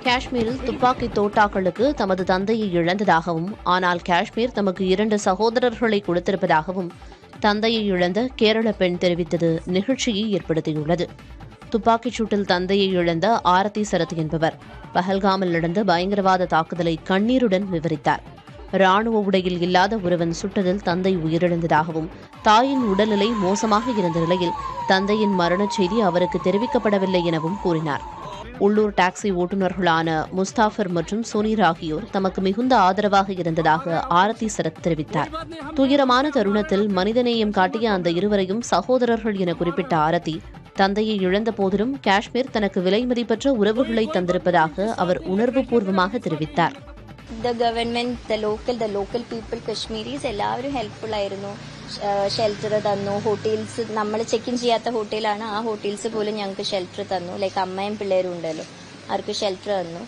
காஷ்மீரில் துப்பாக்கி தோட்டாக்களுக்கு தமது தந்தையை இழந்ததாகவும் ஆனால் காஷ்மீர் தமக்கு 2 சகோதரர்களை கொடுத்திருப்பதாகவும் தந்தையை இழந்த கேரள பெண் தெரிவித்தது நிகழ்ச்சியை ஏற்படுத்தியுள்ளது. துப்பாக்கிச் சூட்டில் தந்தையை இழந்த ஆரதி சரத் என்பவர் பஹல்காமில் நடந்த பயங்கரவாத தாக்குதலை கண்ணீருடன் விவரித்தார். ராணுவ உடையில் இல்லாத ஒருவன் சுட்டதில் தந்தை உயிரிழந்ததாகவும் தாயின் உடல்நிலை மோசமாக இருந்த நிலையில் தந்தையின் மரணச் செய்தி அவருக்கு தெரிவிக்கப்படவில்லை எனவும் கூறினார். உள்ளூர் டாக்ஸி ஓட்டுநர்களான முஸ்தாஃபர் மற்றும் சுனீர் ஆகியோர் தமக்கு மிகுந்த ஆதரவாக இருந்ததாக ஆரதி சரத் தெரிவித்தார். துயரமான தருணத்தில் மனிதநேயம் காட்டிய அந்த இருவரையும் சகோதரர்கள் என குறிப்பிட்ட ஆரதி, தந்தையை இழந்த போதிலும் காஷ்மீர் தனக்கு விலை மதிப்பற்ற உறவுகளை தந்திருப்பதாக அவர் உணர்வுபூர்வமாக தெரிவித்தார். The government, the local people, Kashmiris, എല്ലാവരും ഹെൽപ്ഫുൾ ആയിരുന്നു. ഷെൽട്ടർ തന്നു. ഹോട്ടൽസ് നമ്മൾ ചെക്ക് ഇൻ ചെയ്യാത്ത ഹോട്ടലാണ്. ആ ഹോട്ടൽസ് പോലും ഞങ്ങൾക്ക് ഷെൽട്ടർ തന്നു. ലൈക്ക് അമ്മയും പിള്ളേരും ഉണ്ടല്ലോ, അവർക്ക് ഷെൽട്ടർ തന്നു.